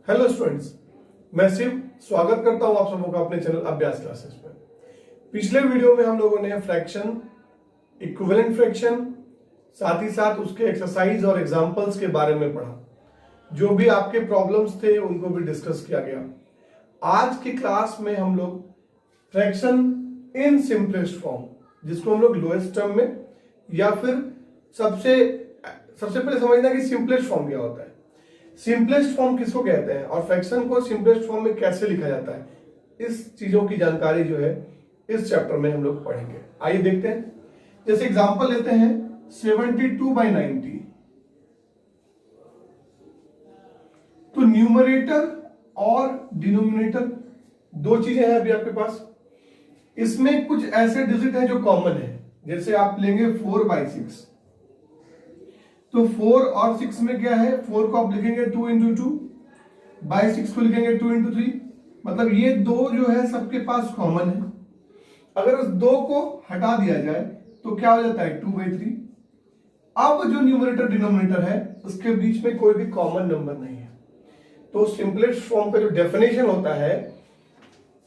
Hello students, मैं शिव स्वागत करता हूं आप सबों का अपने चैनल अभ्यास क्लासेस में। पिछले वीडियो में हम लोगों ने फ्रैक्शन, इक्विवेलेंट फ्रैक्शन, साथ ही साथ उसके एक्सरसाइज और एग्जांपल्स के बारे में पढ़ा। जो भी आपके प्रॉब्लम्स थे उनको भी डिस्कस किया गया। आज की क्लास में हम लोग फ्रैक्शन इन सिंपलेस्ट फॉर्म, जिसको हम लोग लोएस्ट टर्म में या फिर सबसे पहले समझना कि सिंपलेस्ट फॉर्म क्या होता है, सिंपलेस्ट फॉर्म किसको कहते हैं और फ्रैक्शन को सिंपलेस्ट फॉर्म में कैसे लिखा जाता है, इस चीजों की जानकारी जो है इस चैप्टर में हम लोग पढ़ेंगे। आइए देखते हैं। जैसे एग्जांपल लेते हैं 72/90। तो न्यूमरेटर और डिनोमिनेटर दो चीजें हैं अभी आपके पास। इसमें कुछ ऐसे डिजिट हैं जो कॉमन है, जैसे आप लेंगे 4/6। तो 4 और 6 में क्या है, 4 को आप लिखेंगे 2 × 2, बाई 6 को लिखेंगे 2 × 3। मतलब ये दो जो है सबके पास कॉमन है। अगर उस दो को हटा दिया जाए तो क्या हो जाता है 2/3। अब जो न्यूमरेटर डिनोमिनेटर है उसके बीच में कोई भी कॉमन नंबर नहीं है। तो सिंपलेस्ट फॉर्म का जो डेफिनेशन होता है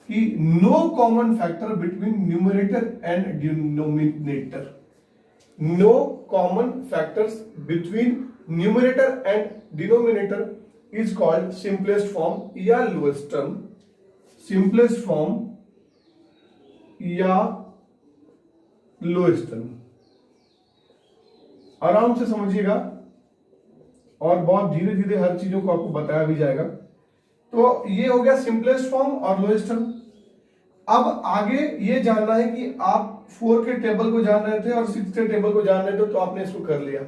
कि no common factor between numerator and denominator. No common factors between numerator and denominator is called simplest form या lowest term। simplest form या lowest term आराम से समझिएगा और बहुत धीरे धीरे हर चीजों को आपको बताया भी जाएगा। तो ये हो गया सिंपलेस्ट फॉर्म और लोएस्ट टर्म। अब आगे ये जानना है कि आप 4 के टेबल को जान रहे थे और 6 के टेबल को जान रहे थे, तो आपने इसको कर लिया।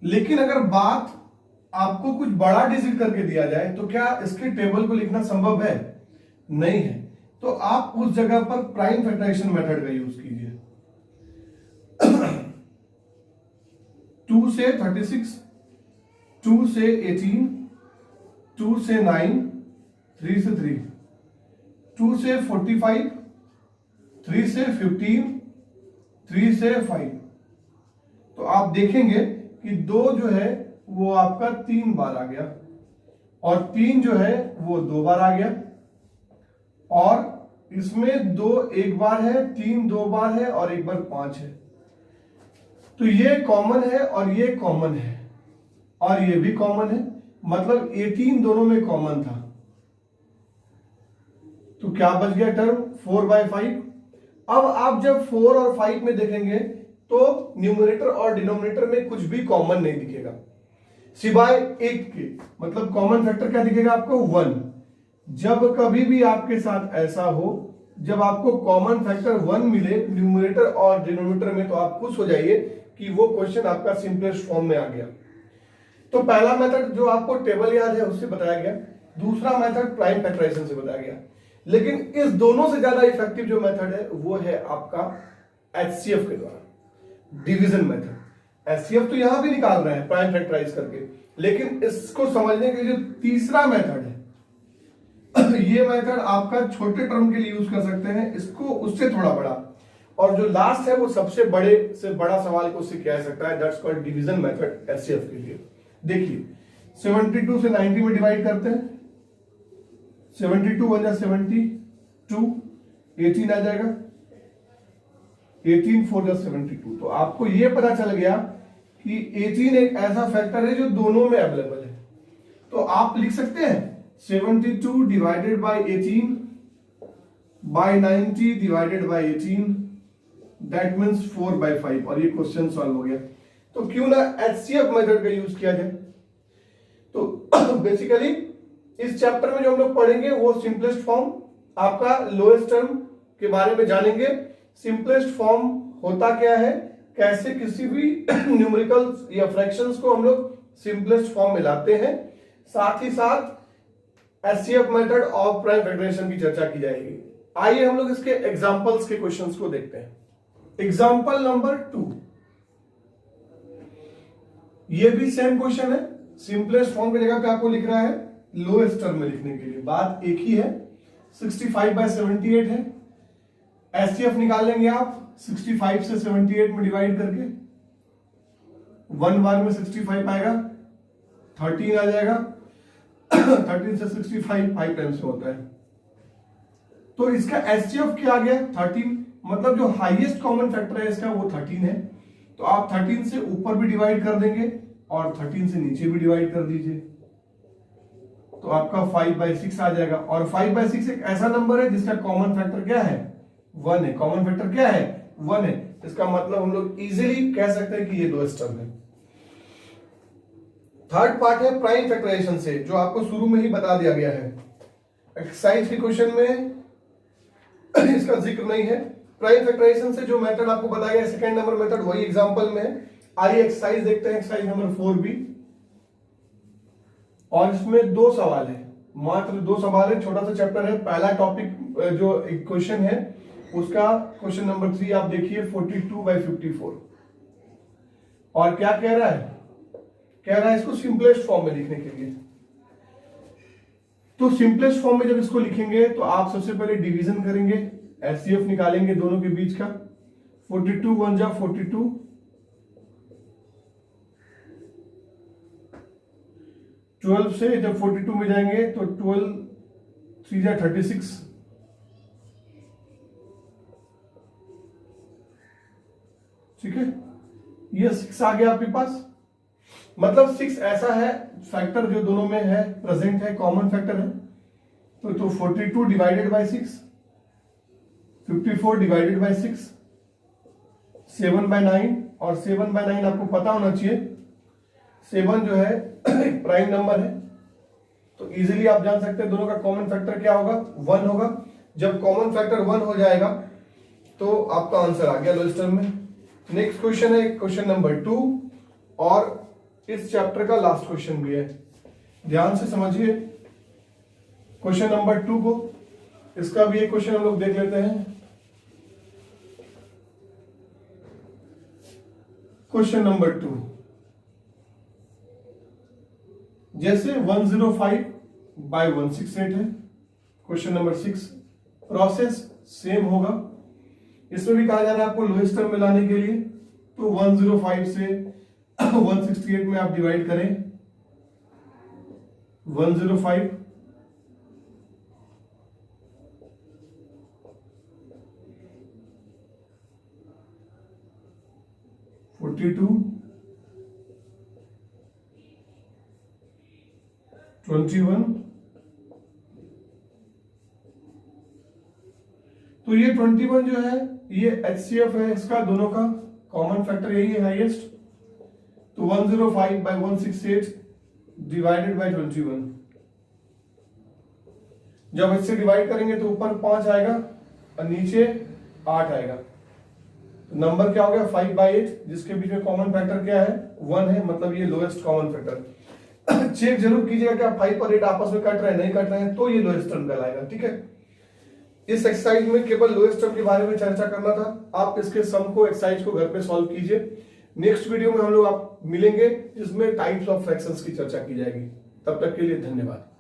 लेकिन अगर बात आपको कुछ बड़ा डिजिट करके दिया जाए तो क्या इसके टेबल को लिखना संभव है? नहीं है। तो आप उस जगह पर प्राइम फैक्टराइजेशन मेथड का यूज कीजिए। 2 से 36, 2 से 18, 2 से 9, 3 से 3, 2 से 45, 3 से 15, 3 से 5। तो आप देखेंगे कि 2 जो है वो आपका 3 बार आ गया और 3 जो है वो 2 बार आ गया, और इसमें 2 एक बार है, 3 2 बार है और एक बार 5 है। तो ये कॉमन है और ये कॉमन है और ये भी कॉमन है, मतलब 18 दोनों में कॉमन था। तो क्या बच गया टर्म 4/5। अब आप जब 4 और 5 में देखेंगे तो न्यूमरेटर और डिनोमिनेटर में कुछ भी कॉमन नहीं दिखेगा सिवाय एक के। मतलब कॉमन फैक्टर क्या दिखेगा आपको 1। जब कभी भी आपके साथ ऐसा हो, जब आपको कॉमन फैक्टर 1 मिले न्यूमरेटर और डिनोमिनेटर में, तो आप खुश हो जाइए कि वो क्वेश्चन आपका सिंपलेस्ट फॉर्म में आ गया। तो पहला मेथड जो आपको टेबल याद है उससे बताया गया, दूसरा मेथड प्राइम फैक्टराइजेशन से बताया गया। लेकिन इस दोनों से ज्यादा इफेक्टिव जो मेथड है वो है आपका HCF के द्वारा, डिवीजन मेथड। HCF तो यहां भी निकाल रहे हैं प्राइम फैक्टराइज करके, लेकिन इसको समझने के लिए जो तीसरा मेथड है ये मेथड आपका छोटे टर्म के लिए यूज कर सकते हैं, इसको उससे थोड़ा बड़ा, और जो लास्ट है वो सबसे बड़े से बड़ा सवाल को उससे किया जा सकता है। That's called division method HCF के लिए। देखिए 72 से 90 में डिवाइड करते हैं, 72 1 जा 72, 18 आ जाएगा, 18 4 जा 72। तो आपको यह पता चल गया कि 18 एक ऐसा फैक्टर है जो दोनों में अवेलेबल है। तो आप लिख सकते हैं 72 divided by 18 by 90 divided by 18, that means 4/5, और ये क्वेश्चन सॉल्व हो गया। तो क्यों ना HCF मेथड का यूज किया जाए। तो बेसिकली इस चैप्टर में जो हम लोग पढ़ेंगे वो सिंपलेस्ट फॉर्म, आपका लोएस्ट टर्म के बारे में जानेंगे। सिंपलेस्ट फॉर्म होता क्या है, कैसे किसी भी न्यूमेरिकल्स या फ्रैक्शंस को हम लोग सिंपलेस्ट फॉर्म में लाते हैं, साथ ही साथ HCF मेथड और प्राइम फैक्टराइजेशन की चर्चा की जाएगी। आइए हम लोग इसके एग्जांपल्स के क्वेश्चंस को देखते हैं। एग्जांपल नंबर 2, ये भी सेम क्वेश्चन है। सिंपलेस्ट फॉर्म की जगह पे आपको लिख रहा है लोएस्ट टर्म में लिखने के लिए, बात एक ही है। 65/78 है। HCF निकाल लेंगे आप 65 से 78 में डिवाइड करके, 1 बार में 65 आएगा, 13 आ जाएगा। 13 से 65 5 टाइम्स में होता है। तो इसका एचसीएफ क्या आ गया 13, मतलब जो हाईएस्ट कॉमन फैक्टर है इसका वो 13 है। तो आप 13 से ऊपर भी डिवाइड कर देंगे और 13 से नीचे भी डिवाइड कर दीजिए, तो आपका 5/6 आ जाएगा। और 5/6 एक ऐसा नंबर है जिसका कॉमन फैक्टर क्या है 1 है। कॉमन फैक्टर क्या है 1 है। इसका मतलब हम लोग इजीली कह सकते हैं कि ये लोएस्ट टर्म है। थर्ड पार्ट है प्राइम फैक्टराइजेशन से, जो आपको शुरू में ही बता दिया गया है। एक्सरसाइज के क्वेश्चन में इसका जिक्र नहीं है। प्राइम फैक्टराइजेशन से जो मेथड आपको बताया गया सेकंड नंबर मेथड, वही एग्जांपल में है। आइए एक्सरसाइज देखते हैं, एक्सरसाइज नंबर 4B। और इसमें 2 सवाल है, मात्र 2 सवाल है, छोटा सा चैप्टर है। पहला टॉपिक जो एक क्वेश्चन है उसका क्वेश्चन नंबर 3 आप देखिए 42/54। और क्या कह रहा है, कह रहा है इसको सिंपलेस्ट फॉर्म में लिखने के लिए। तो सिंपलेस्ट फॉर्म में जब इसको लिखेंगे तो आप सबसे पहले डिवीजन करेंगे, एचसीएफ निकालेंगे दोनों के बीच का। 42 1 जा 42, 12 से जब 42 में जाएंगे तो 12 3 जा 36, ठीक है। ये 6 आ गया आपके पास। मतलब 6 ऐसा है फैक्टर जो दोनों में है, प्रेजेंट है, कॉमन फैक्टर है। तो 42 डिवाइडेड बाय 6, 54 डिवाइडेड बाय 6, 7/9। और 7/9 आपको पता होना चाहिए 7 जो है प्राइम नंबर है। तो इजीली आप जान सकते हैं दोनों का कॉमन फैक्टर क्या होगा 1 होगा। जब कॉमन फैक्टर 1 हो जाएगा तो आपका आंसर आ गया लोएस्ट टर्म में। नेक्स्ट क्वेश्चन है क्वेश्चन नंबर 2, और इस चैप्टर का लास्ट क्वेश्चन भी है। ध्यान से समझिए क्वेश्चन नंबर 2 को। इसका भी एक क्वेश्चन हम लोग देख लेते हैं। क्वेश्चन नंबर 2, जैसे 105/168 है। क्वेश्चन नंबर 6, प्रोसेस सेम होगा। इसमें भी कहा जा रहा है आपको लोएस्ट टर्म में लाने के लिए। तो 105 से 168 में आप डिवाइड करें। 105 42 21। तो ये 21 जो है ये एचसीएफ है इसका, दोनों का कॉमन फैक्टर यही है हाईएस्ट। तो 105/168 डिवाइडेड बाय 21। जब इससे डिवाइड करेंगे तो ऊपर 5 आएगा और नीचे 8 आएगा। तो नंबर क्या हो गया 5/8, जिसके बीच में कॉमन फैक्टर क्या है 1 है, मतलब ये लोएस्ट कॉमन फैक्टर। चेक जरूर कीजिएगा कि आप 5 और 8 आपस में कट रहे हैं, नहीं कट रहे हैं तो ये लोएस्ट टर्म कहलाएगा, ठीक है। इस एक्सरसाइज में केवल लोएस्ट टर्म के बारे में चर्चा करना था। आप इसके सम को एक्सरसाइज को घर पे सॉल्व कीजिए। नेक्स्ट वीडियो में हम लोग आप मिलेंगे जिसमें टाइप्स ऑफ फ्रैक्शंस की चर्चा की जाएगी। तब तक के लिए धन्यवाद।